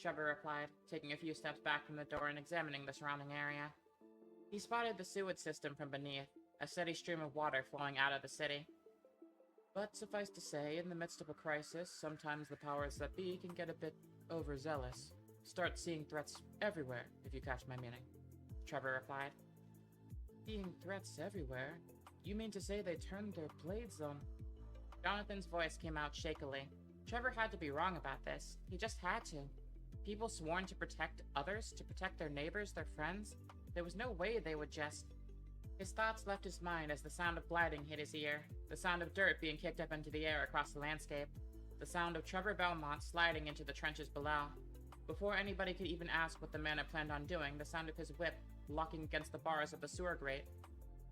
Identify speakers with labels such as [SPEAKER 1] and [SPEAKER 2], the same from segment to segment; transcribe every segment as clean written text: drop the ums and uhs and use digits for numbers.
[SPEAKER 1] Trevor replied, taking a few steps back from the door and examining the surrounding area. He spotted the sewage system from beneath, a steady stream of water flowing out of the city. But suffice to say, in the midst of a crisis, sometimes the powers that be can get a bit overzealous. Start seeing threats everywhere, if you catch my meaning, Trevor replied. Seeing threats everywhere? You mean to say they turned their blades on? Jonathan's voice came out shakily. Trevor had to be wrong about this. He just had to. People sworn to protect others, to protect their neighbors, their friends. There was no way they would just... His thoughts left his mind as the sound of gliding hit his ear, the sound of dirt being kicked up into the air across the landscape, the sound of Trevor Belmont sliding into the trenches below. Before anybody could even ask what the man had planned on doing, the sound of his whip locking against the bars of the sewer grate,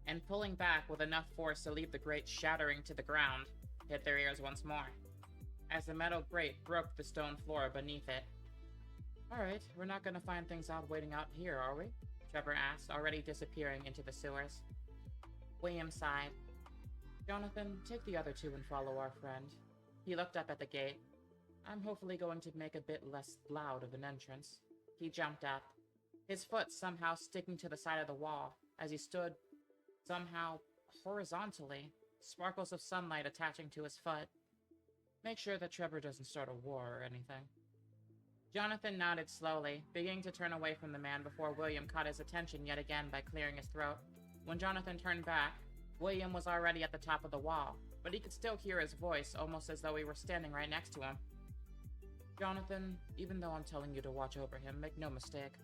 [SPEAKER 1] and pulling back with enough force to leave the grate shattering to the ground, hit their ears once more, as the metal grate broke the stone floor beneath it. Alright, we're not gonna find things out waiting out here, are we? Trevor asked, already disappearing into the sewers. William sighed. Jonathan, take the other two and follow our friend. He looked up at the gate. I'm hopefully going to make a bit less loud of an entrance. He jumped up, his foot somehow sticking to the side of the wall, as he stood, somehow, horizontally, sparkles of sunlight attaching to his foot. Make sure that Trevor doesn't start a war or anything. Jonathan nodded slowly, beginning to turn away from the man before William caught his attention yet again by clearing his throat. When Jonathan turned back, William was already at the top of the wall, but he could still hear his voice, almost as though he were standing right next to him. Jonathan, even though I'm telling you to watch over him, make no mistake.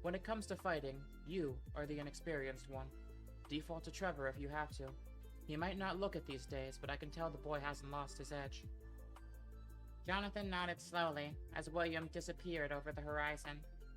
[SPEAKER 1] When it comes to fighting, you are the inexperienced one. Default to Trevor if you have to. He might not look it these days, but I can tell the boy hasn't lost his edge. Jonathan nodded slowly, as William disappeared over the horizon,